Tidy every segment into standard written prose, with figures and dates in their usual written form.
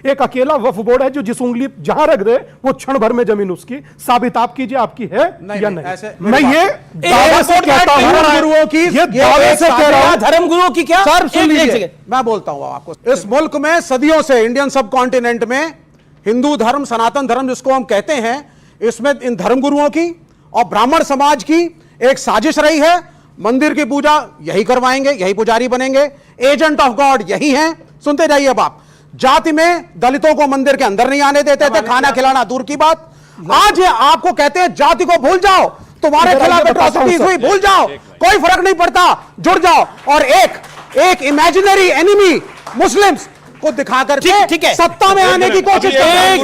एक अकेला वक्फ बोर्ड है जो जिस उंगली जहां रख दे वो क्षण भर में जमीन उसकी। साबित आप कीजिए आपकी है या नहीं। मैं ये दावे से कहता हूं, गुरुओं की, ये दावे से कह रहा हूं, धर्म गुरुओं की क्या सर सुन लीजिए, मैं बोलता हूं आपको। इस मुल्क में सदियों से, इंडियन सब कॉन्टिनेंट में हिंदू धर्म, सनातन धर्म जिसको हम कहते हैं, इसमें इन धर्मगुरुओं की और ब्राह्मण समाज की एक साजिश रही है। मंदिर की पूजा यही करवाएंगे, यही पुजारी बनेंगे, एजेंट ऑफ गॉड यही हैं। सुनते जाइए अब आप। जाति में दलितों को मंदिर के अंदर नहीं आने देते थे, खाना खिलाना दूर की बात। आज ये आपको कहते हैं जाति को भूल जाओ, तुम्हारे खिलाफ एट्रॉसिटीज हुई, भूल जाओ, कोई फर्क नहीं पड़ता, जुड़ जाओ। और एक इमेजिनरी एनिमी मुस्लिम्स को दिखा करके सत्ता में आने की कोशिश कर रहे हैं।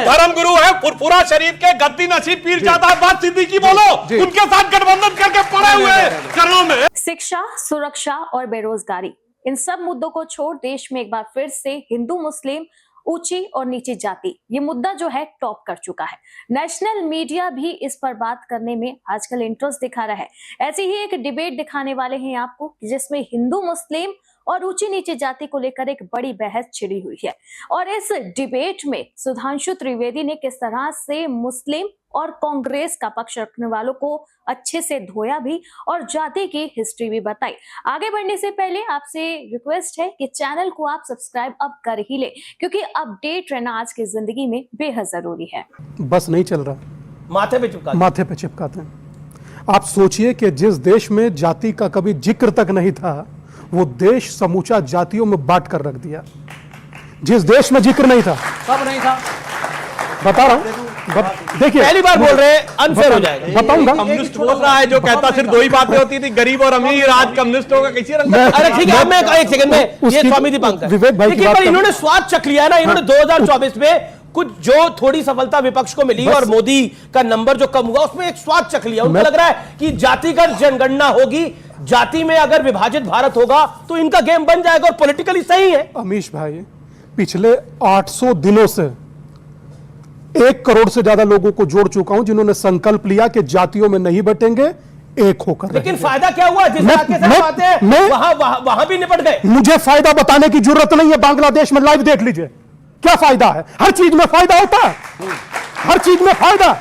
धर्मगुरु है फुरफुरा शरीफ के गद्दी नसीब पीरजादा अब्बास सिद्दीकी, बोलो उनके साथ गठबंधन करके पड़े हुए घरों में। शिक्षा, सुरक्षा और बेरोजगारी, इन सब मुद्दों को छोड़ देश में एक बार फिर से हिंदू मुस्लिम, ऊंची और नीची जाति, ये मुद्दा जो है टॉप कर चुका है। नेशनल मीडिया भी इस पर बात करने में आजकल इंटरेस्ट दिखा रहा है। ऐसी ही एक डिबेट दिखाने वाले हैं आपको, जिसमें हिंदू मुस्लिम और ऊंची नीची जाति को लेकर एक बड़ी बहस छिड़ी हुई है। और इस डिबेट में सुधांशु त्रिवेदी ने किस तरह से मुस्लिम और कांग्रेस का पक्ष रखने वालों को अच्छे से धोया भी और जाति की हिस्ट्री भी बताई। आगे बढ़ने से पहले आपसे रिक्वेस्ट है कि चैनल को आप सब्सक्राइब अब कर ही ले, क्योंकि अपडेट रहना आज की जिंदगी में बेहद जरूरी है। बस नहीं चल रहा, माथे पे चिपकाते हैं। आप सोचिए कि जिस देश में जाति का कभी जिक्र तक नहीं था, वो देश समूचा जातियों में बांट कर रख दिया। जिस देश में जिक्र नहीं था, सब नहीं था, बता रहा हूं। देखिए, पहली बार बोल रहे हैं, अनफेयर हो जाएगा। बताऊंगा। कम्युनिस्ट बोल रहा है जो कहता सिर्फ दो ही बातें होती थी, गरीब और अमीर, आज कम्युनिस्टों का किसी रंग। अरे ठीक है, मैं एक सेकंड में ये स्वामी दीपांकर विवेक भाई, देखिए, पर इन्होंने स्वाद चख लिया ना। इन्होंने 2024 में कुछ जो थोड़ी सफलता विपक्ष को मिली और मोदी का नंबर जो कम हुआ, उसमें एक स्वाद चख लिया। उनको लग रहा है कि जातिगत जनगणना होगी, जाति में अगर विभाजित भारत होगा तो इनका गेम बन जाएगा और पॉलिटिकली सही है। अमीश भाई, पिछले 800 दिनों से 1 करोड़ से ज्यादा लोगों को जोड़ चुका हूं जिन्होंने संकल्प लिया कि जातियों में नहीं बटेंगे, एक होकर। लेकिन फायदा क्या हुआ? जिस इलाके से बात है वहां भी निपट गए। मुझे फायदा बताने की जरूरत नहीं है। बांग्लादेश में लाइव देख लीजिए, क्या फायदा है। हर चीज में फायदा होता है, हर चीज में फायदा।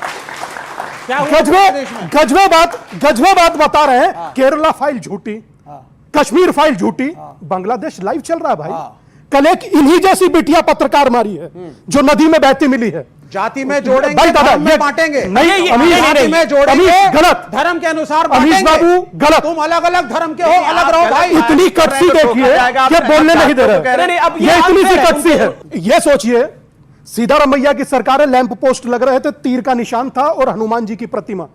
गजबे बात बता रहे हैं। केरला फाइल झूठी, कश्मीर फाइल झूठी, बांग्लादेश लाइव चल रहा है भाई। कल एक इन्हीं जैसी बिटिया पत्रकार मारी है जो नदी में बहती मिली है। जाति में जोड़ेंगे, धर्म में बांटेंगे। नहीं, जाति में जोड़ेंगे, गलत। धर्म के अनुसार अमीश बाबू गलत। तुम अलग अलग धर्म के हो, अलग रहो भाई। इतनी कटसी देखिए कि बोलने नहीं दे रहे। ये इतनी सी कटसी है। ये सोचिए, सीतारमैया की सरकार लैंप पोस्ट लग रहे थे, तीर का निशान था और हनुमान जी की प्रतिमा।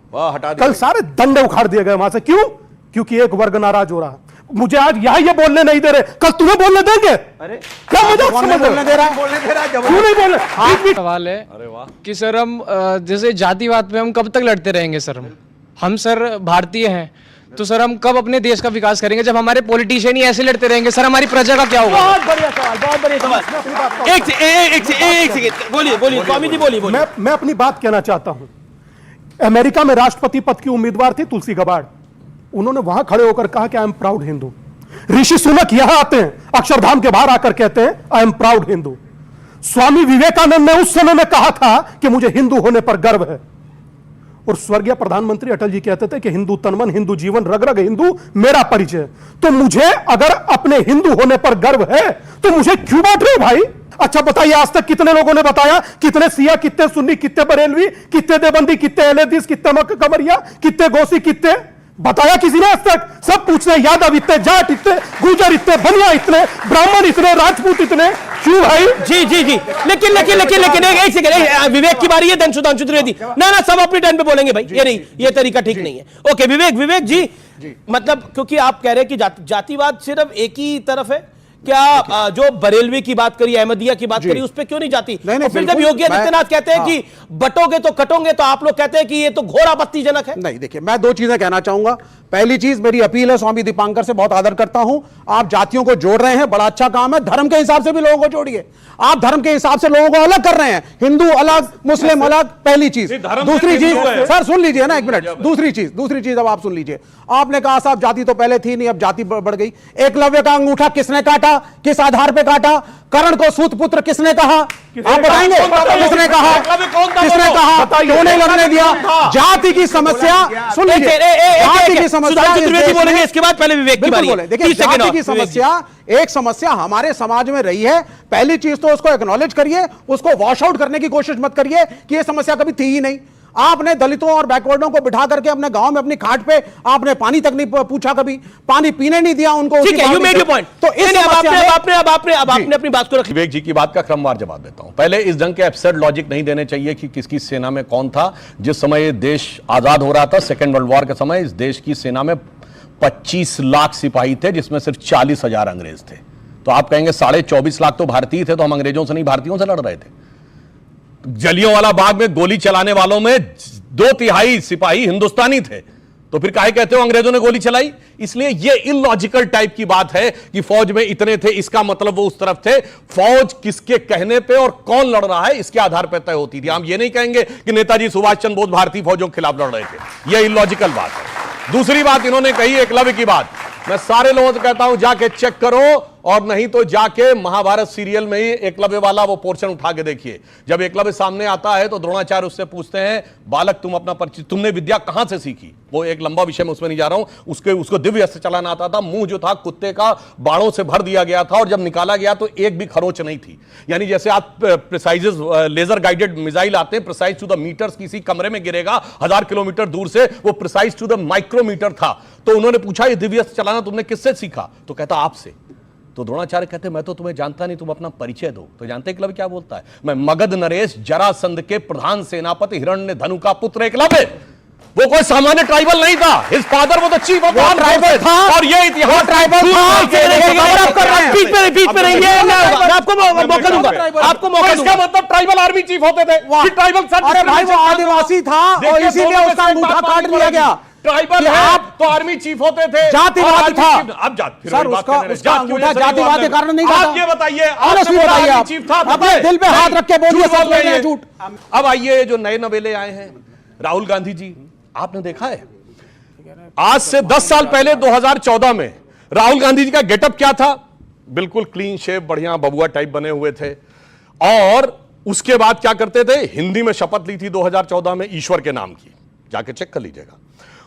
कल सारे दंडे उखाड़ दिए गए वहां से। क्यों? क्योंकि एक वर्ग नाराज हो रहा है। मुझे आज यहां ये बोलने नहीं दे रहे, कल तुम्हें बोलने देंगे? अरे क्या मुझे बोलने दे रहा है? क्यों नहीं बोले? सवाल है कि सर हम जैसे जातिवाद पे हम कब तक लड़ते रहेंगे सर? हम सर भारतीय हैं, तो सर हम कब अपने देश का विकास करेंगे जब हमारे पॉलिटिशियन ही ऐसे लड़ते रहेंगे? सर हमारी प्रजा का क्या होगा? बहुत बढ़िया सवाल, बहुत बढ़िया सवाल। एक सेकंड, बोलिए स्वामी जी, बोलिए। मैं अपनी बात कहना चाहता हूं। अमेरिका में राष्ट्रपति पद की उम्मीदवार थी तुलसी गबार्ड। उन्होंने वहां खड़े होकर कहा कि I am proud Hindu. Rishi Sunak यहां आते हैं, अक्षरधाम के बाहर आकर कहते हैं I am proud Hindu. Swami Vivekananda ने उस समय में कहा था कि मुझे हिंदू होने पर गर्व है। और स्वर्गीय प्रधानमंत्री अटल जी कहते थे कि हिंदू तनमन, हिंदू जीवन, रग रग हिंदू मेरा परिचय। तो मुझे अगर अपने हिंदू होने पर गर्व है तो मुझे क्यों बांट रहे हो भाई? अच्छा बताइए, आज तक कितने लोगों ने बताया? कितने सिया, कितने सुन्नी, कितने बरेलवी, कितने देवबंदी, कितने अहलेदीस, कितने मक्का कमरिया, कितने गोसी, कितने बताया किसी ने आज तक? सब पूछते हैं यादव इतने, जाट इतने, गुर्जर इतने, बनिया इतने, ब्राह्मण इतने, राजपूत इतने। क्यों भाई? जी लेकिन एक सेकंड, विवेक की बारी है, धन सुधांशु त्रिवेदी। ना सब अपने टाइम पे बोलेंगे भाई। ये नहीं, ये तरीका ठीक नहीं है। ओके विवेक जी, मतलब क्योंकि आप कह रहे हैं कि जातिवाद सिर्फ एक ही तरफ है क्या? जो बरेलवी की बात करी, अहमदिया की बात करी, उस पर क्यों नहीं जाती? नहीं, फिर जब योगी आदित्यनाथ कहते हैं कि बटोगे तो कटोगे, तो आप लोग कहते हैं कि ये तो घोर आपत्तिजनक है। नहीं, देखिए मैं 2 चीजें कहना चाहूंगा। पहली चीज मेरी अपील है, स्वामी दीपांकर से बहुत आदर करता हूं, आप जातियों को जोड़ रहे हैं, बड़ा अच्छा काम है, धर्म के हिसाब से भी लोगों को जोड़िए। आप धर्म के हिसाब से लोगों को अलग कर रहे हैं, हिंदू अलग, मुस्लिम अलग, पहली चीज। दूसरी चीज, सर सुन लीजिए ना एक मिनट, दूसरी चीज अब आप सुन लीजिए। आपने कहा साहब जाति तो पहले थी नहीं, अब जाति बढ़ गई। एकलव्य का अंगूठा किसने काटा, किस आधार पर काटा? कर्ण को सूत पुत्र किसने कहा? आप बताएंगे किसने कहा? किसने कहा? क्यों नहीं लड़ने दिया? जाति की समस्या सुन लीजिए, जाति की समस्या बोलेंगे, इसके बाद पहले विवेक की बारी है। देखिए जाति की समस्या एक समस्या हमारे समाज में रही है। पहली चीज तो उसको एक्नॉलेज करिए, उसको वॉश आउट करने की कोशिश मत करिए कि ये समस्या कभी थी ही नहीं। आपने दलितों और बैकवर्डों को बिठा करके अपने गांव में अपनी खाट पे आपने पानी तक नहीं पूछा, कभी पानी पीने नहीं दिया उनको। ठीक है, यू मेड योर पॉइंट। तो इस आपने अपनी बात को रखी। विवेक जी की बात का क्रमवार जवाब देता हूं। पहले इस ढंग के एब्सर्ड लॉजिक नहीं देने चाहिए कि किसकी सेना में कौन था। जिस समय ये देश आजाद हो रहा था, सेकेंड वर्ल्ड वॉर के समय, इस देश की सेना में 25 लाख सिपाही थे, जिसमें सिर्फ 40,000 अंग्रेज थे। तो आप कहेंगे 24.5 लाख तो भारतीय थे, तो हम अंग्रेजों से नहीं भारतीयों से लड़ रहे थे। जलियांवाला बाग में गोली चलाने वालों में 2/3 सिपाही हिंदुस्तानी थे, तो फिर काहे कहते हो अंग्रेजों ने गोली चलाई? इसलिए ये इलॉजिकल टाइप की बात है कि फौज में इतने थे, इसका मतलब वो उस तरफ थे। फौज किसके कहने पे और कौन लड़ रहा है इसके आधार पर तय होती थी। हम ये नहीं कहेंगे कि नेताजी सुभाष चंद्र बोस भारतीय फौजों के खिलाफ लड़ रहे थे, यह इलॉजिकल बात है। दूसरी बात इन्होंने कही एकलव्य की बात, मैं सारे लोगों से कहता हूं जाके चेक करो, और नहीं तो जाके महाभारत सीरियल में ही एकलव्य वाला वो पोर्शन उठा के देखिए। जब एकलव्य सामने आता है तो द्रोणाचार्य उससे पूछते हैं, बालक तुम अपना परिचय, तुमने विद्या कहां से सीखी? वो एक लंबा विषय में उसमें नहीं जा रहा हूं। उसको दिव्य अस्त्र चलाना आता था, मुंह जो था कुत्ते का बाणों से भर दिया गया था, और जब निकाला गया तो एक भी खरोच नहीं थी। यानी जैसे आप प्रिसाइजेस लेजर गाइडेड मिसाइल आते हैं, प्रिसाइज टू द मीटर्स, किसी कमरे में गिरेगा 1000 किलोमीटर दूर से, वो प्रिसाइज टू द माइक्रोमीटर था। तो उन्होंने पूछा ये दिव्य अस्त्र चलाना तुमने किससे सीखा? तो कहता आपसे। तो द्रोणाचार्य कहते मैं तो तुम्हें जानता नहीं, तुम अपना परिचय दो। तो जानते एकलव्य क्या बोलता है? मैं मगध नरेश जरासंध के प्रधान सेनापति हिरण्यधनु का पुत्र एकलव्य। वो कोई सामान्य ट्राइबल नहीं था, हिज फादर वो द चीफ ऑफ ट्राइबल था, और ये इतिहास ट्राइबल था। बीच में रहिए, मैं आपको मौका दूंगा, आपको मौका दूंगा। इसका मतलब ट्राइबल आर्मी चीफ होते थे, ट्राइबल अरे भाई वो आदिवासी था और इसीलिए उसका अंगूठा काट लिया गया। ट्राइबल है तो आर्मी चीफ होते थे, जातिवाद था। अब सर उसका अंगूठा जातिवाद के कारण नहीं था। आप ये बताइए, आप चीफ था, अपने दिल पे हाथ रख के बोलिए झूठ। अब आइए जो नए नवेले आए हैं, राहुल गांधी जी, आपने देखा है आज से 10 साल पहले 2014 में राहुल गांधी जी का गेटअप क्या था? बिल्कुल क्लीन शेव, बढ़िया बबुआ टाइप बने हुए थे, और उसके बाद क्या करते थे? हिंदी में शपथ ली थी 2014 में ईश्वर के नाम की, जाके चेक कर लीजिएगा।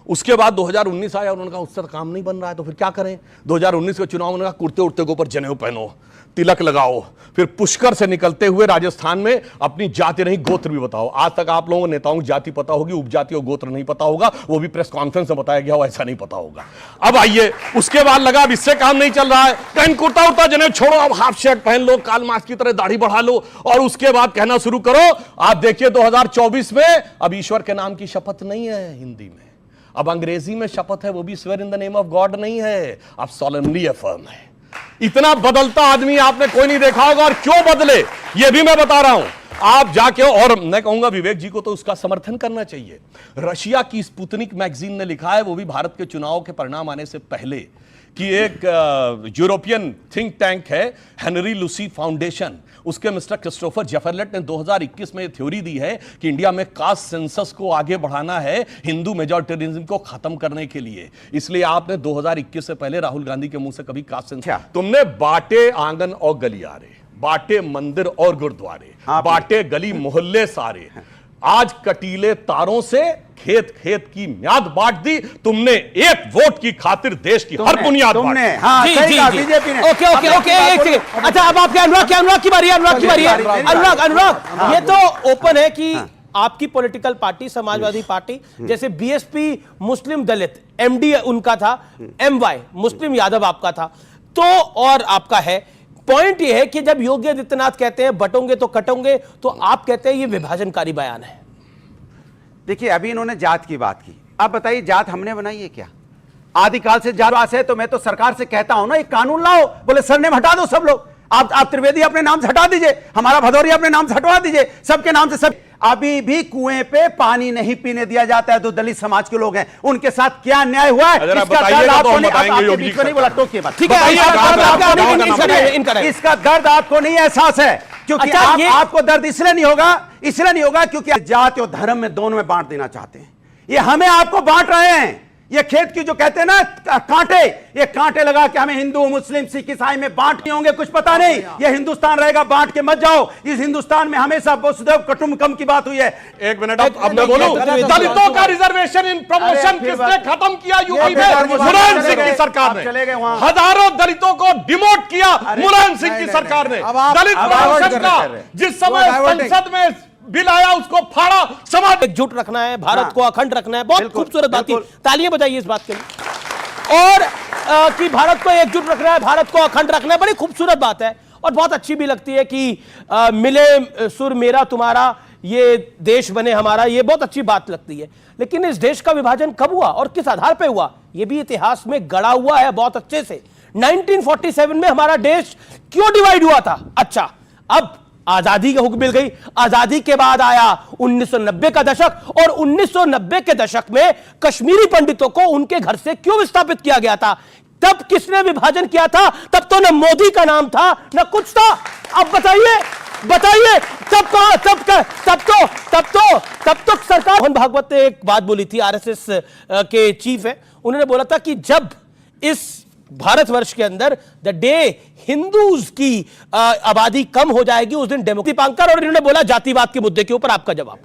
उसके बाद 2019 आया, उन्होंने कहा उससे काम नहीं बन रहा है तो फिर क्या करें? 2019 के चुनाव में उन्होंने कहा कुर्ते उड़ते के ऊपर जनेऊ पहनो, तिलक लगाओ, फिर पुष्कर से निकलते हुए राजस्थान में अपनी जाति नहीं गोत्र भी बताओ। आज तक आप लोगों को नेताओं की जाति पता होगी, उपजाति और गोत्र नहीं पता होगा, वो भी प्रेस कॉन्फ्रेंस में बताया गया हो, ऐसा नहीं पता होगा। अब आइए उसके बाद लगा अब इससे काम नहीं चल रहा है, कहीं कुर्ता उड़ता जनेऊ छोड़ो, अब हाफ शर्ट पहन लो, काल मार्क्स की तरह दाढ़ी बढ़ा लो, और उसके बाद कहना शुरू करो। आप देखिए 2024 में अब ईश्वर के नाम की शपथ नहीं है हिंदी में, अब अंग्रेजी में शपथ है, वो भी swear in the name of God नहीं है, अब सॉलेमनली अफर्म है। इतना बदलता आदमी आपने कोई नहीं देखा होगा, और क्यों बदले ये भी मैं बता रहा हूं। आप जाके, और मैं कहूंगा विवेक जी को तो उसका समर्थन करना चाहिए। रशिया की स्पुतनिक मैगजीन ने लिखा है, वो भी भारत के चुनाव के परिणाम आने से पहले, कि एक यूरोपियन थिंक टैंक है हेनरी लुसी फाउंडेशन, उसके मिस्टर क्रिस्टोफर जेफरलेट ने 2021 में यह थ्योरी दी है कि इंडिया में कास्ट सेंसस को आगे बढ़ाना है हिंदू मेजॉरिटेरिज्म को खत्म करने के लिए। इसलिए आपने 2021 से पहले राहुल गांधी के मुंह से कभी कास्ट सेंसस, तुमने बांटे आंगन और गलियारे, बांटे मंदिर और गुरुद्वारे, बांटे गली मोहल्ले सारे, आज कटीले तारों से खेत खेत की म्याद बांट दी तुमने, एक वोट की खातिर देश की हर बुनियाद बांट दी। हाँ, जी जी जी, ओके ओके ओके, एक सेकंड। अच्छा अब आपके अनुराग की बारी है, अनुराग ये तो ओपन है कि आपकी पॉलिटिकल पार्टी समाजवादी पार्टी, जैसे बीएसपी मुस्लिम दलित, एमडी उनका था, एमवाई मुस्लिम यादव आपका था, तो और आपका है। पॉइंट यह है कि जब योगी आदित्यनाथ कहते हैं बटोंगे तो कटोंगे, तो आप कहते हैं ये विभाजनकारी बयान है। देखिए अभी इन्होंने जात की बात की, अब बताइए जात हमने बनाई है क्या? आदिकाल से जात है, तो मैं तो सरकार से कहता हूं ना एक कानून लाओ, बोले सरनेम हटा दो सब लोग। आप त्रिवेदी अपने नाम से हटा दीजिए, हमारा भदौरिया अपने नाम से हटवा दीजिए, सबके नाम से सब। अभी भी कुएं पे पानी नहीं पीने दिया जाता है, तो दलित समाज के लोग हैं, उनके साथ क्या अन्याय हुआ है अगर आप इसका बताइएगा दर्द तो आपको हम नहीं, बताएंगे आपके योगी बीच में नहीं बोला, टोकिए मत। ठीक है, इसका दर्द आपको नहीं एहसास है, क्योंकि अच्छा, आपको दर्द इसलिए नहीं होगा क्योंकि जाति और धर्म में दोनों में बांट देना चाहते हैं। ये हमें आपको बांट रहे हैं। ये खेत की जो कहते हैं ना कांटे, ये कांटे लगा के हमें हिंदू मुस्लिम सिख ईसाई में बांट नहीं होंगे, कुछ पता नहीं। ये हिंदुस्तान रहेगा, बांट के मत जाओ। इस हिंदुस्तान में हमेशा वसुधैव कुटुंबकम की बात हुई है। एक मिनट अब मैं बोलूं, दलितों का रिजर्वेशन इन प्रमोशन किसने खत्म किया यूपी में? मुलायम सिंह की सरकार ने। चले गए वहां, हजारों दलितों को डिमोट किया मुलायम सिंह की सरकार ने। दलित प्रमोशन का जिस समय संसद में बिल आया उसको फाड़ा। समाज एकजुट रखना है, भारत को अखंड रखना है, बहुत खूबसूरत बात थी, तालियां बजाइए इस बात के लिए। और कि भारत को एकजुट रखना है, भारत को अखंड रखना है, बड़ी खूबसूरत बात है और बहुत अच्छी भी लगती है कि मिले सुर मेरा तुम्हारा, ये देश बने हमारा, ये बहुत अच्छी बात लगती है। लेकिन इस देश का विभाजन कब हुआ और किस आधार पर हुआ, ये भी इतिहास में गड़ा हुआ है बहुत अच्छे से। 1947 में हमारा देश क्यों डिवाइड हुआ था? अच्छा, अब आजादी का हुक्म मिल गई, आजादी के बाद आया 1990 का दशक, और 1990 के दशक में कश्मीरी पंडितों को उनके घर से क्यों विस्थापित किया गया था? तब किसने विभाजन किया था? तब तो न मोदी का नाम था न कुछ था। अब बताइए तब कहां, तब तो सरकार। मोहन भागवत ने एक बात बोली थी, आरएसएस के चीफ है, उन्होंने बोला था कि जब इस भारतवर्ष के अंदर द डे हिंदूज की आबादी कम हो जाएगी उस दिन डेमोक्रेसी। दीपांकर और इन्होंने बोला जातिवाद के मुद्दे के ऊपर आपका जवाब।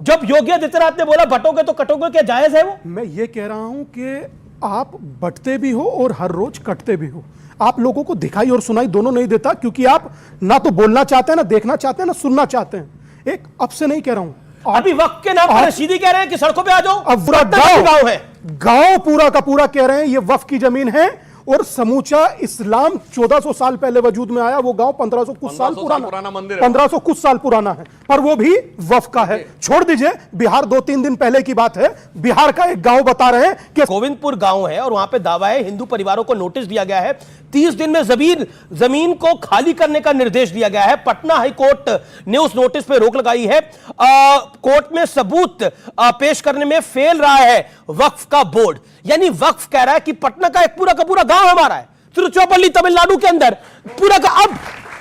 जब योगी आदित्यनाथ ने बोला बटोगे तो कटोगे, क्या जायज है वो? मैं ये कह रहा हूं कि आप बंटते भी हो और हर रोज कटते भी हो। आप लोगों को दिखाई और सुनाई दोनों नहीं देता, क्योंकि आप ना तो बोलना चाहते हैं, ना देखना चाहते हैं, ना सुनना चाहते हैं। एक अब से नहीं कह रहा हूं, अभी वक्त के नाम पर रशीदी कह रहे हैं कि सड़कों पे आ जाओ। अब पूरा गांव है, गांव पूरा का पूरा कह रहे हैं ये वक्फ की जमीन है, और समूचा इस्लाम 1400 साल पहले वजूद में आया। वो गांव 1500 कुछ साल पुराना मंदिर है, 1500 कुछ साल पुराना है, पर वो भी वक्फ का है। छोड़ दीजिए, बिहार 2-3 दिन पहले की बात है, बिहार का एक गांव बता रहे हैं कि गोविंदपुर गांव है और वहां पे दावा है हिंदू परिवारों को नोटिस दिया गया है, 30 दिन में जमीन को खाली करने का निर्देश दिया गया है। पटना हाई कोर्ट ने उस नोटिस पे रोक लगाई है। कोर्ट में सबूत पेश करने में फेल रहा है वक्फ का बोर्ड। यानी वक्फ कह रहा है कि पटना का पूरा गांव हमारा है, तिरुचिरापल्ली तमिलनाडु के अंदर पूरा का।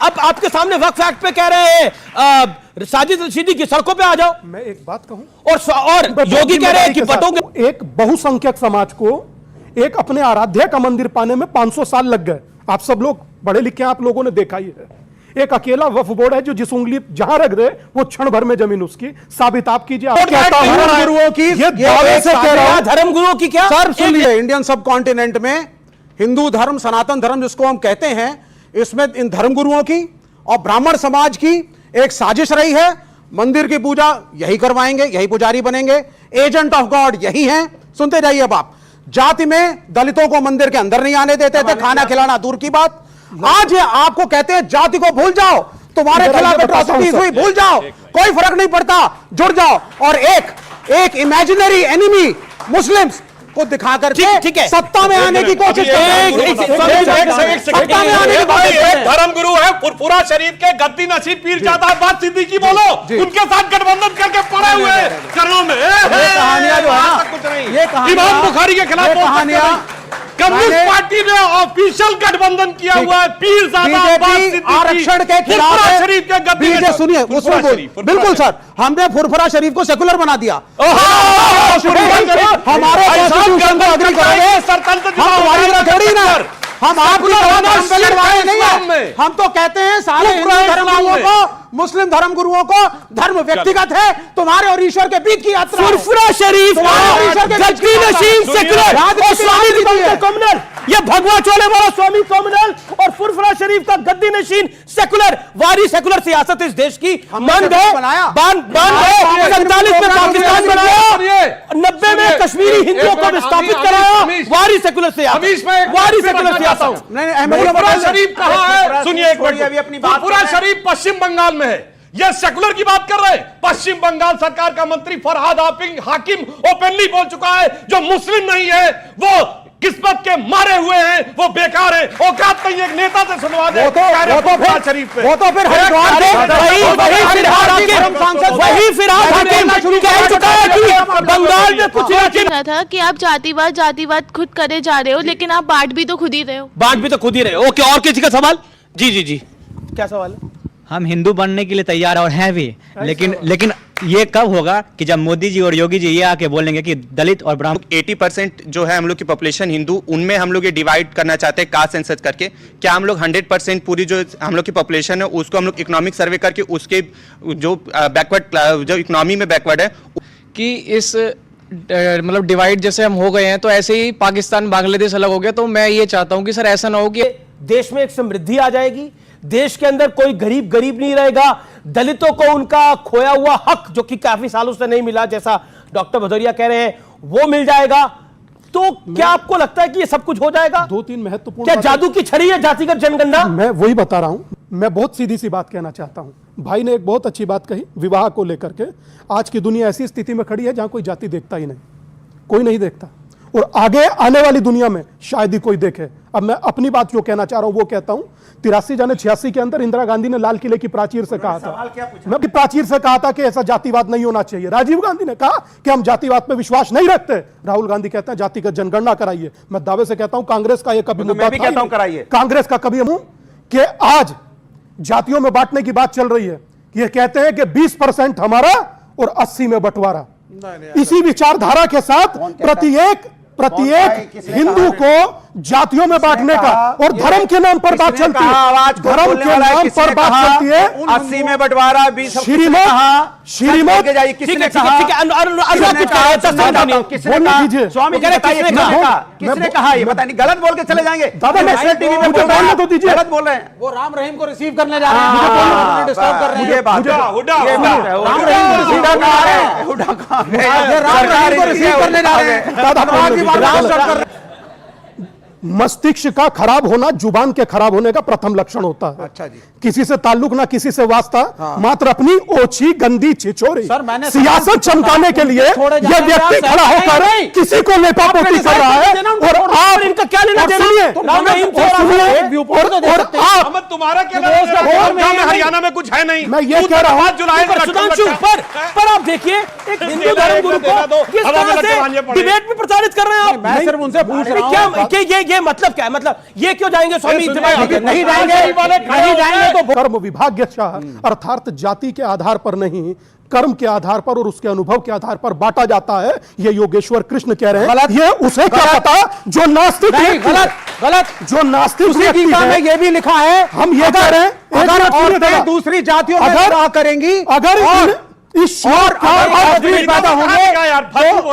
अब आपके सामने वक्फ एक्ट पे कह रहे हैं साजिद रशीदी की सड़कों पे आ जाओ। मैं एक बात कहूं, और योगी कह रहे हैं कि बटोगे। एक बहुसंख्यक समाज को एक अपने आराध्य का मंदिर पाने में 500 साल लग गए। आप सब लोग पढ़े लिखे, आप लोगों ने देखा ही है। एक अकेला वक्फ बोर्ड है जो जिस उंगली जहां रख दे वो क्षण भर में जमीन उसकी साबित आप कीजिए। धर्मगुरुओं की ये दावे से कह रहा हूं, धर्मगुरुओं की क्या? सर सुनिए, इंडियन सब कॉन्टिनेंट में हिंदू धर्म, सनातन धर्म जिसको हम कहते हैं, इसमें इन धर्मगुरुओं की और ब्राह्मण समाज की एक साजिश रही है। मंदिर की पूजा यही करवाएंगे, यही पुजारी बनेंगे, एजेंट ऑफ गॉड यही हैं। सुनते जाइए अब आप। जाति में दलितों को मंदिर के अंदर नहीं आने देते थे, खाना खिलाना दूर की बात। आज ये आपको कहते हैं जाति को भूल जाओ, तुम्हारे खिलाफ एट्रॉसिटीज हुई, भूल जाओ, कोई फर्क नहीं पड़ता, जुड़ जाओ। और एक इमेजिनरी एनिमी मुस्लिम्स को दिखा करके सत्ता में आने की कोशिश धर्मगुरु है फुरफुरा शरीफ के गद्दी नसीब पीरजादा अब्बास सिद्दीकी, बोलो उनके साथ गठबंधन करके पड़े हुए घरों में कहानियां जो है कुछ नहीं। ये इमाम बुखारी के खिलाफ कहानियां कम्युनिस्ट पार्टी ने ऑफिशियल गठबंधन किया हुआ है पीरजादा अब्बास सिद्दीकी आरक्षण के खिलाफ फुरफुरा शरीफ के गद्दी बीजे सुनिए उसमें बिल्कुल सर, हमने फुरफुरा शरीफ को सेकुलर बना दिया। हमारे कॉन्स्टिट्यूशन को अग्री करेंगे, हम हमारी तरह थोड़ी ना, हम आपकी लड़वाए नहीं है। हम तो कहते हैं सारे हिंदू धर्मगुरुओं को, मुस्लिम धर्मगुरुओं को धर्म व्यक्तिगत है, तुम्हारे और ईश्वर के बीच की यात्रा। फुरफुरा शरीफ, गद्दी नशीन सेकुलर और स्वामी विवेकानंद कम्युनल, ये भगवा चोले वाला स्वामी कम्युनल और फुरफुरा शरीफ का गद्दी नशीन सेकुलर, वारी सेकुलर सियासत इस देश की मान गए, बांध गए। 47 में पाकिस्तान बनाया, 90 में कश्मीरी हिंदुओं को विस्थापित कराया, वारी सेकुलर सियासत, वारी सेकुलर सियासत। फुरफुरा शरीफ कहां है? सुनिए एक मिनट, फुरफुरा शरीफ पश्चिम बंगाल में है। यह सेकुलर की बात कर रहे हैं। पश्चिम बंगाल सरकार का मंत्री फरहाद हाकिम ओपनली बोल चुका है जो मुस्लिम नहीं है वो किस्मत के मारे हुए हैं वो बेकार है। औकात नहीं एक नेता से सुनवा दे। वो तो फिर हरिद्वार के वही फिरहाद हाकिम कह चुका है कि बंगाल में कुछ कहना था कि आप जातिवाद खुद करे जा रहे हो, लेकिन आप बांट भी तो खुद ही रहे हो। बांट भी तो खुद ही रहे। ओके, और किसी का सवाल? जी जी जी, क्या सवाल है? हम हिंदू बनने के लिए तैयार और हैं भी, लेकिन ये कब होगा कि जब मोदी जी और योगी जी ये आके बोलेंगे कि दलित और ब्राह्मण 80% जो है हम लोग की पॉपुलेशन हिंदू, उनमें हम लोग ये डिवाइड करना चाहते हैं कास्ट सेंसस करके। क्या हम लोग 100% पूरी जो हम लोग की पॉपुलेशन है उसको हम लोग इकोनॉमिक सर्वे करके उसके जो बैकवर्ड जो इकोनॉमी में बैकवर्ड है कि इस मतलब डिवाइड जैसे हम हो गए हैं तो ऐसे ही पाकिस्तान बांग्लादेश अलग हो गया। तो मैं ये चाहता हूं कि सर ऐसा ना हो कि देश में एक समृद्धि आ जाएगी, देश के अंदर कोई गरीब नहीं रहेगा, दलितों को उनका खोया हुआ हक जो कि काफी सालों से नहीं मिला, जैसा डॉक्टर भदौरिया कह रहे हैं, वो मिल जाएगा। तो क्या आपको लगता है कि ये सब कुछ हो जाएगा? 2-3 महत्वपूर्ण क्या जादू की छड़ी है जातिगत जनगणना? मैं वही बता रहा हूं। मैं बहुत सीधी सी बात कहना चाहता हूं। भाई ने एक बहुत अच्छी बात कही विवाह को लेकर के। आज की दुनिया ऐसी स्थिति में खड़ी है जहां कोई जाति देखता ही नहीं, कोई नहीं देखता, और आगे आने वाली दुनिया में शायद ही कोई देखे। अब मैं अपनी बात जो कहना चाह रहा हूं वो कहता हूं। 83-86 के अंदर इंदिरा गांधी ने लाल किले की प्राचीर से कहा था, मैं भी प्राचीर से कहा था कि ऐसा जातिवाद नहीं होना चाहिए। राजीव गांधी ने कहा कि हम जातिवाद पे विश्वास नहीं रखते। राहुल गांधी कहते हैं जातिगत जनगणना कराइए। मैं दावे से कहता हूं कांग्रेस का ये कभी मुद्दा भी कहता हूं कराइए। कांग्रेस का कभी हूं कि आज जातियों में बांटने की बात चल रही है। ये कहते हैं कि 20% हमारा और 80 में बंटवारा। इसी विचारधारा के साथ प्रत्येक हिंदू को जातियों में बांटने का और धर्म के नाम पर बात चलती है, धर्म के नाम पर बात चलती है। 80 में बंटवारा 20 श्रीमत किसने कहा? स्वामी जी बताइए किसने कहा? ये बताइए, गलत बोल के चले जाएंगे। दादा नेशनल टीवी में बोलना तो दीजिए, गलत बोल रहे हैं। वो राम रहीम को रिसीव करने जा रहे हैं, डिस्टर्ब कर रहे हैं। राम रहीम को रिसीव करने जा रहे हैं। मस्तिष्क का खराब होना जुबान के खराब होने का प्रथम लक्षण होता है। अच्छा जी। किसी से ताल्लुक ना किसी से वास्ता, मात्र अपनी ओछी गंदी छिछोरी सर, मैंने सियासत चमकाने के लिए यह व्यक्ति खड़ा होकर किसी को लेपापोती कर रहा है। और आप इनका क्या लेना देना? अहमद तुम्हारा क्या लेना देना? हरियाणा में कुछ है नहीं। मैं ये कह रहा हूं सुधांशु, पर आप देखिए एक हिंदू धर्म गुरु को किस तरह से डिबेट में प्रचारित कर रहे हैं आप। मैं सिर्फ उनसे पूछ रहा हूं क्या ये मतलब क्या है? मतलब ये क्यों जाएंगे स्वामी? नहीं जाएंगे तो कर्म विभाग्यशः अर्थात जाति के आधार पर नहीं, कर्म के आधार पर और उसके अनुभव के आधार पर बांटा जाता है। ये योगेश्वर कृष्ण कह रहे हैं। ये उसे क्या पता जो नास्तिक गलत जो नास्तिक गीता में ये भी लिखा है। हम ये कह रहे हैं अगर औरतें दूसरी जातियों में विवाह करेंगी, अगर ईश्वर पैदा होंगे,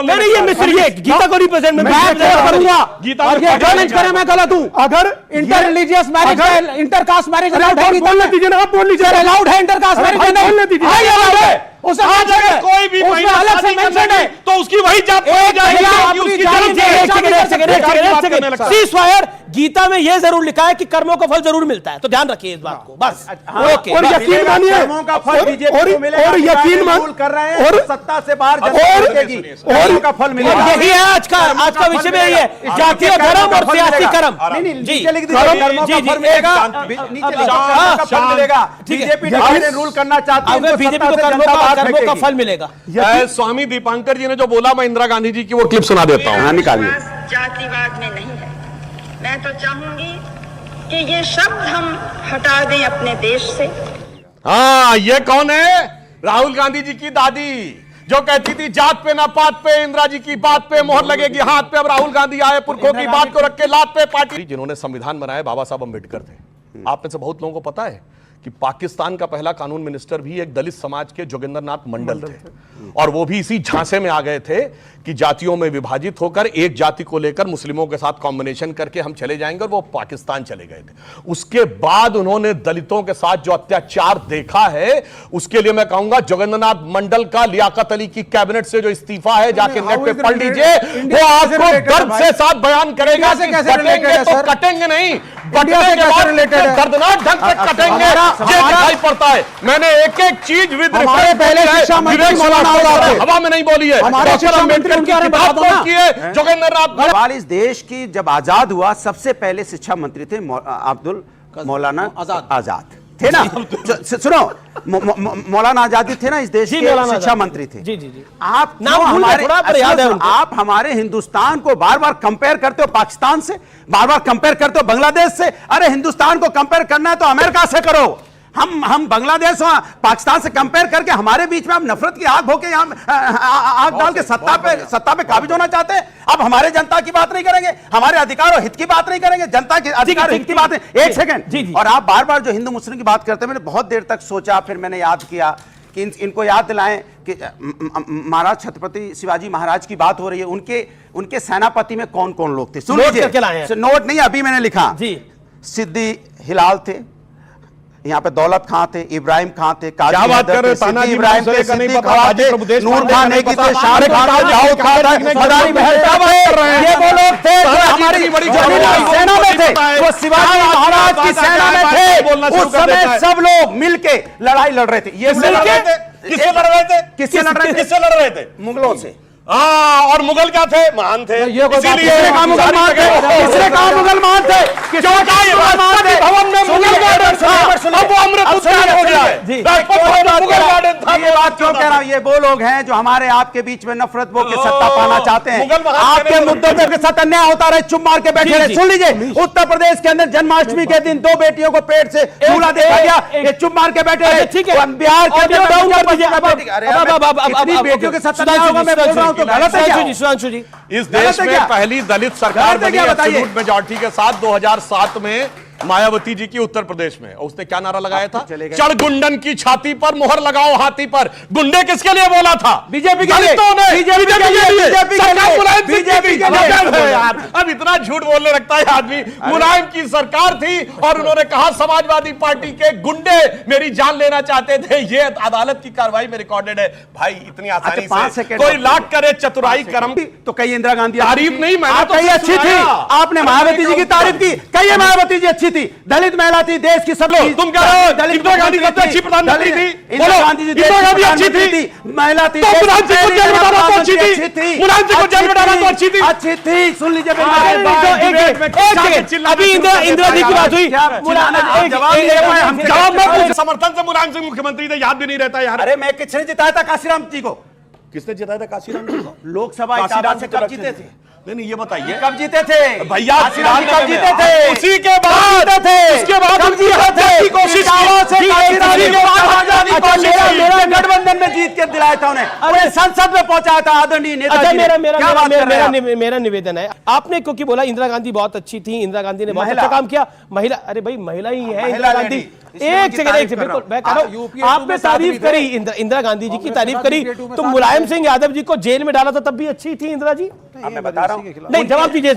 नहीं ये मिस्र ये गीता को रिप्रेजेंट में करूंगा। और ये चैलेंज करें मैं गलत हूं। अगर इंटर रिलीजियस मैरिज है, इंटर कास्ट मैरिज बोलने दीजिए ना, आप बोल लीजिए। अलाउड है इंटर कास्ट मैरिज बोलने दीजिए। उसे कोई भी महिला अलग से शादी करने मेंशन है की, तो उसकी वही जात सीज़फायर गीता में यह जरूर लिखा है कि कर्मों का फल जरूर मिलता है। तो ध्यान रखिए इस बात को बस। ओके, और यकीन मानिए, कर्मों का फल बीजेपी को मिलेगा। और यकीन मान कर रहे हैं और सत्ता से बाहर कर्मों का फल मिलेगा। यही है आज का विषय में, यही है जातीय धर्म और सियासी कर्म। कर्मों का फल मिलेगा, बीजेपी रूल करना चाहती है, बीजेपी को कर्मों का फल मिलेगा। स्वामी दीपांकर जी ने जो बोला, मैं इंदिरा गांधी जी की वो क्लिप सुना देता हूं। निकालिए। जातिवाद में नहीं है। मैं तो चाहूंगी कि ये शब्द हम हटा दें अपने देश से। हाँ, ये कौन है? राहुल गांधी जी की दादी जो कहती थी जात पे ना पात पे, इंदिरा जी की बात पे मोहर लगेगी हाथ पे। अब राहुल गांधी आए, पुरखों की बात को रख के लात पे पार्टी। जिन्होंने संविधान बनाया बाबा साहब अम्बेडकर थे। आप में से बहुत लोगों को पता है कि पाकिस्तान का पहला कानून मिनिस्टर भी एक दलित समाज के जोगिंदरनाथ मंडल थे, और वो भी इसी झांसे में आ गए थे कि जातियों में विभाजित होकर एक जाति को लेकर मुस्लिमों के साथ कॉम्बिनेशन करके हम चले जाएंगे, और वो पाकिस्तान चले गए थे। उसके बाद उन्होंने दलितों के साथ जो अत्याचार देखा है, उसके लिए मैं कहूंगा जोगिंदरनाथ मंडल का लियाकत अली की कैबिनेट से जो इस्तीफा है, जाके नेट पे पढ़ लीजिए, वो आपको दर्द से साथ बयान करेगा कि कटेंगे तो कटेंगे नहीं, बटने के बाद दर्दनाक ढंग से कटेंगे। ये दिखाई पड़ता है। मैंने एक एक चीज विद हमारे पहले शिक्षा मंत्री मौलाना आजाद थे। हवा में नहीं बोली है। हमारे डॉक्टर शिक्षा मंत्री अंबेडकर उनके की बारे में किताब बता दो कौन की है? जोगेंद्र नाथ सवाल इस देश की जब आजाद हुआ सबसे पहले शिक्षा मंत्री थे अब्दुल मौलाना आजाद थे ना। सुनो, मौलाना आजादी थे ना इस देश जी, के मौलाना शिक्षा आजाद। मंत्री थे। जी, जी, जी। आप नाम क्यों भूल गए हमारे थोड़ा, पर याद है उनको। आप हमारे हिंदुस्तान को बार बार कंपेयर करते हो पाकिस्तान से, बार बार कंपेयर करते हो बांग्लादेश से। अरे हिंदुस्तान को कंपेयर करना है तो अमेरिका से करो। हम बांग्लादेश और पाकिस्तान से कंपेयर करके हमारे बीच में आप नफरत की आग होके आग डाल के सत्ता पे काबिज होना चाहते हैं। अब हमारे जनता की बात नहीं करेंगे, हमारे अधिकार और हित की बात नहीं करेंगे, जनता के अधिकार और हित की बात नहीं। एक सेकंड, और आप बार बार जो हिंदू मुस्लिम की बात करते हैं, मैंने बहुत देर तक सोचा, फिर मैंने याद किया कि इनको याद दिलाएं कि महाराज छत्रपति शिवाजी महाराज की बात हो रही है। उनके सेनापति में कौन कौन लोग थे? सुन लीजिए, नोट नहीं अभी मैंने लिखा। सिद्दी हिलाल थे, यहाँ पे दौलत खां थे, इब्राहिम खां थे, क्या बात कर रहे हैं? तानाजी इब्राहिम थे, का नहीं सिद्दीक पता, खां हाजी थे, प्रभुदेश नूर पांडे खान का नेगी नहीं थे, पता, शाहरुख खान थे, दाऊद खान थे, मदारी महल थे। ये वो लोग थे जो हमारी सेना में थे, वो शिवाजी महाराज की सेना में थे। उस समय सब लोग मिलके लड़ाई लड़ रहे थे। ये किससे लड़ रहे थे? किससे लड़ रहे थे? मुगलों से। और मुगल क्या थे? महान थे। किसने कहा मुगल महान थे? किसने कहा मुगल महान थे? भवन में मुगल गार्डन था, अब वो अमृत उद्यान हो गया है। मुगल गार्डन था। ये बात क्यों कह रहा हूं? ये वो लोग हैं जो हमारे आपके बीच में नफरत बो के सत्ता पाना चाहते हैं। आपके मुद्दों पे साथ अन्याय होता रहे, चुप मार के बैठे रहे। सुन लीजिए, उत्तर प्रदेश के अंदर जन्माष्टमी के दिन 2 बेटियों को पेट से झूला देखा गया, ये चुप मार के बैठे रहे। ठीक है, बिहार के बेटियों के साथ अन्याय होगा, मैं बोल रहा हूं तो गलत है क्या? सुधांशु जी, इस देश में पहली दलित सरकार बनी एब्सोल्यूट मेजॉरिटी के साथ 2007 में मायावती जी की उत्तर प्रदेश में। और उसने क्या नारा लगाया था? चढ़ गुंडन की छाती पर, मोहर लगाओ हाथी पर। गुंडे किसके लिए बोला था? बीजेपी के लिए। अब इतना झूठ बोलने लगता है आदमी। मुलायम की सरकार थी और उन्होंने कहा समाजवादी पार्टी के गुंडे मेरी जान लेना चाहते थे। ये अदालत की कार्रवाई में रिकॉर्डेड है। भाई इतनी आसानी से कोई लाट करे चतुराई कर्म तो कई इंदिरा गांधी तारीफ नहीं, मैंने तो कही अच्छी थी। आपने मायावती जी की तारीफ की, कही मायावती जी अच्छी थी, दलित महिला थी, देश की सब। तुम कह रहे हो इंदिरा गांधी सबसे अच्छी प्रधानमंत्री थी? इंदिरा गांधी जी इंदिरा गांधी अच्छी थी, महिला थी, तो मुलायम सिंह को जेल में डाला तो अच्छी थी, मुलायम सिंह को जेल में डाला तो अच्छी थी, अच्छी थी। सुन लीजिए, अभी इंदिरा जी की बात हुई, समर्थन से मुलायम सिंह मुख्यमंत्री थे, याद भी नहीं रहता यार। अरे मैं किसने जिताया था काशीराम जी को? किसने जिताया था काशीराम जी को? लोकसभा इटावा से कब जीते थे? नहीं ये बताइए कब जीते थे भैया? काशीराम कब जीते थे? उसी के बाद जीते थे, उसके बाद कब जीते थे? कोशिश मेरा गठबंधन में जीत के दिलाया था उन्हें, संसद में पहुंचाया था आदरणीय नेता। मेरा निवेदन है, आपने क्योंकि बोला इंदिरा गांधी बहुत अच्छी थी, इंदिरा गांधी ने बहुत अच्छा काम किया। महिला, अरे भाई महिला ही है इंदिरा गांधी। एक सेकंड, बिल्कुल मैं कह रहा हूं, आपने तारीफ करी इंदिरा गांधी जी की तारीफ करी, तो मुलायम सिंह यादव जी को जेल में डाला था तब भी अच्छी थी इंदिरा जी? मैं बता रहा हूं, नहीं जवाब दीजिए।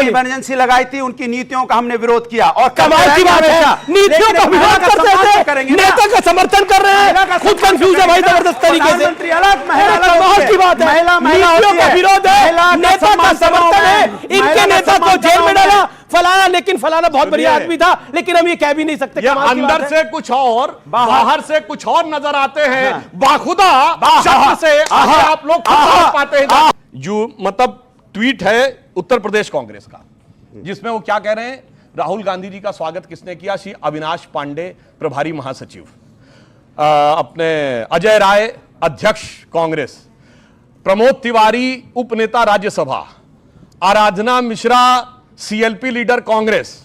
इमरजेंसी लगाई थी, उनकी नीतियों का हमने विरोध किया और कमाल की बात है, नीतियों का विरोध करते हैं, नेता का समर्थन कर रहे हैं, खुद कंफ्यूज है भाई जबरदस्त तरीके से। कमाल की बात है, नीतियों का विरोध है, नेता का समर्थन है, इनके नेता को जेल में डाला फलाना, लेकिन फलाना बहुत बढ़िया आदमी था, लेकिन हम ये कह भी नहीं सकते। अंदर से कुछ और बाहर से कुछ और नजर आते हैं, बाखुदा शब्द से आप लोग पाते हैं। जो मतलब ट्वीट है उत्तर प्रदेश कांग्रेस का, जिसमें वो क्या कह रहे हैं? राहुल गांधी जी का स्वागत किसने किया? श्री अविनाश पांडे प्रभारी महासचिव, अपने अजय राय अध्यक्ष कांग्रेस, प्रमोद तिवारी उपनेता राज्यसभा, आराधना मिश्रा सीएलपी लीडर कांग्रेस।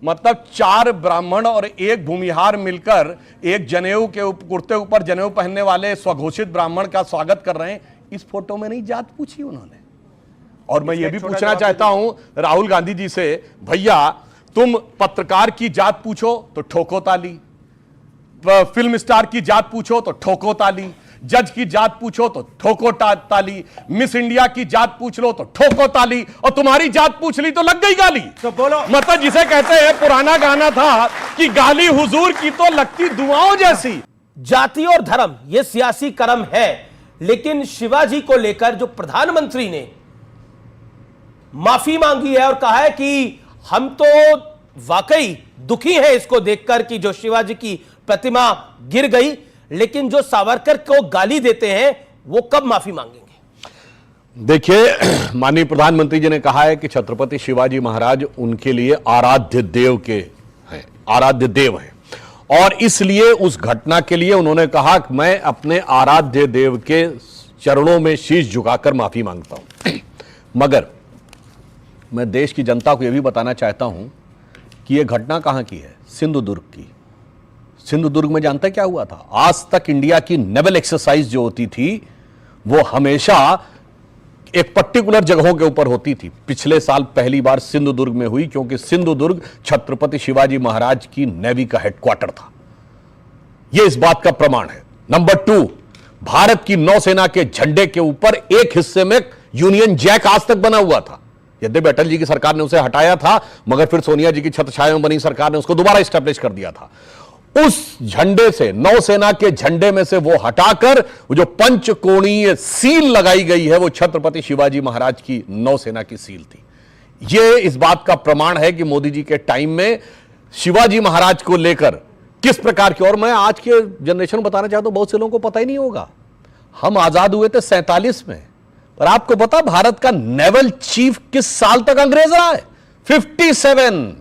मतलब 4 ब्राह्मण और 1 भूमिहार मिलकर एक जनेऊ के कुर्ते ऊपर जनेऊ पहनने वाले स्वघोषित ब्राह्मण का स्वागत कर रहे हैं। इस फोटो में नहीं जात पूछी उन्होंने। और मैं ये भी पूछना चाहता हूं राहुल गांधी जी से, भैया तुम पत्रकार की जात पूछो तो ठोको ताली, फिल्म स्टार की जात पूछो तो ठोको ताली, जज की जात पूछो तो ठोको ताली, मिस इंडिया की जात पूछ लो तो ठोको ताली, और तुम्हारी जात पूछ ली तो लग गई गाली। तो बोलो, मतलब जिसे कहते हैं, पुराना गाना था कि गाली हुजूर की तो लगती दुआओं जैसी। जाति और धर्म यह सियासी कर्म है, लेकिन शिवाजी को लेकर जो प्रधानमंत्री ने माफी मांगी है और कहा है कि हम तो वाकई दुखी हैं इसको देखकर कि जो शिवाजी की प्रतिमा गिर गई, लेकिन जो सावरकर को गाली देते हैं वो कब माफी मांगेंगे? देखिए, माननीय प्रधानमंत्री जी ने कहा है कि छत्रपति शिवाजी महाराज उनके लिए आराध्य देव के हैं, आराध्य देव हैं, और इसलिए उस घटना के लिए उन्होंने कहा कि मैं अपने आराध्य देव के चरणों में शीश झुकाकर माफी मांगता हूं। मगर मैं देश की जनता को यह भी बताना चाहता हूं कि यह घटना कहां की है? सिंधुदुर्ग की। सिंधुदुर्ग में जानते क्या हुआ था? आज तक इंडिया की नेवल एक्सरसाइज जो होती थी वो हमेशा एक पर्टिकुलर जगहों के ऊपर होती थी। पिछले साल पहली बार सिंधुदुर्ग में हुई, क्योंकि सिंधुदुर्ग छत्रपति शिवाजी महाराज की नेवी का हेडक्वार्टर था। यह इस बात का प्रमाण है। नंबर 2, भारत की नौसेना के झंडे के ऊपर एक हिस्से में यूनियन जैक आज तक बना हुआ था। यद्यपि अटल जी की सरकार ने उसे हटाया था, मगर फिर सोनिया जी की छत्रछाया में बनी सरकार ने उसको दोबारा स्टैब्लिश कर दिया था। उस झंडे से, नौसेना के झंडे में से वो हटाकर वो जो पंचकोणीय सील लगाई गई है वो छत्रपति शिवाजी महाराज की नौसेना की सील थी। ये इस बात का प्रमाण है कि मोदी जी के टाइम में शिवाजी महाराज को लेकर किस प्रकार की, और मैं आज के जनरेशन को बताना चाहता हूं, बहुत से लोगों को पता ही नहीं होगा, हम आजाद हुए थे 47 में, पर आपको पता भारत का नेवल चीफ किस साल तक अंग्रेज रहा है? 57।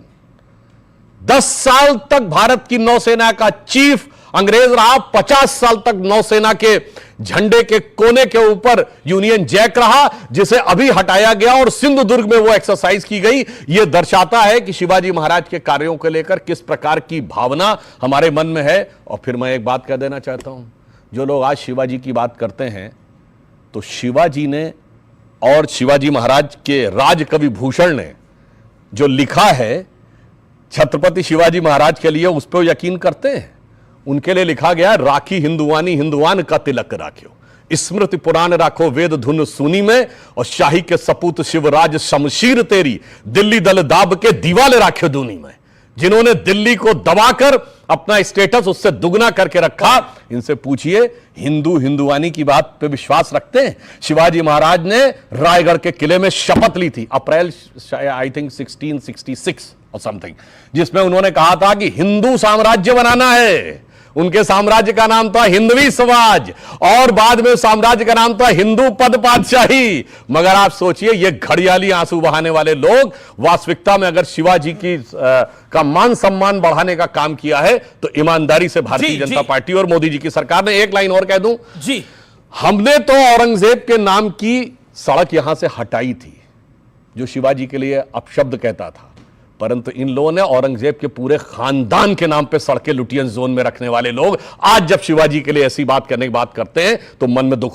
10 साल तक भारत की नौसेना का चीफ अंग्रेज रहा, 50 साल तक नौसेना के झंडे के कोने के ऊपर यूनियन जैक रहा, जिसे अभी हटाया गया और सिंधुदुर्ग में वो एक्सरसाइज की गई। यह दर्शाता है कि शिवाजी महाराज के कार्यों को लेकर किस प्रकार की भावना हमारे मन में है। और फिर मैं एक बात कह देना चाहता हूं, जो लोग आज शिवाजी की बात करते हैं, तो शिवाजी ने और शिवाजी महाराज के राजकवि भूषण ने जो लिखा है छत्रपति शिवाजी महाराज के लिए, उस पर यकीन करते हैं? उनके लिए लिखा गया, राखी हिंदुवानी हिंदुवान का तिलक राख्यो, स्मृति पुराण राखो वेद धुन सुनी में, और शाही के सपूत शिवराज शमशीर तेरी, दिल्ली दल दाब के दीवाले राख्यो दूनी में। जिन्होंने दिल्ली को दबाकर अपना स्टेटस उससे दुगना करके रखा, इनसे पूछिए हिंदू हिंदुवानी की बात पे विश्वास रखते हैं? शिवाजी महाराज ने रायगढ़ के किले में शपथ ली थी, अप्रैल आई थिंक 1666 और समथिंग, जिसमें उन्होंने कहा था कि हिंदू साम्राज्य बनाना है। उनके साम्राज्य का नाम था हिंदवी स्वराज, और बाद में साम्राज्य का नाम था हिंदू पद पातशाही। मगर आप सोचिए, ये घड़ियाली आंसू बहाने वाले लोग वास्तविकता में अगर शिवाजी की का मान सम्मान बढ़ाने का काम किया है, तो ईमानदारी से भारतीय जनता पार्टी और मोदी जी की सरकार ने, एक लाइन और कह दूं जी, हमने तो औरंगजेब के नाम की सड़क यहां से हटाई थी, जो शिवाजी के लिए अपशब्द कहता था, परंतु इन लोगों ने औरंगजेब के पूरे खानदान के नाम पे सड़कें लुटियन जोन में रखने वाले लोग आज जब शिवाजी के लिए ऐसी बात करने की बात करते हैं तो मन में दुख होता है।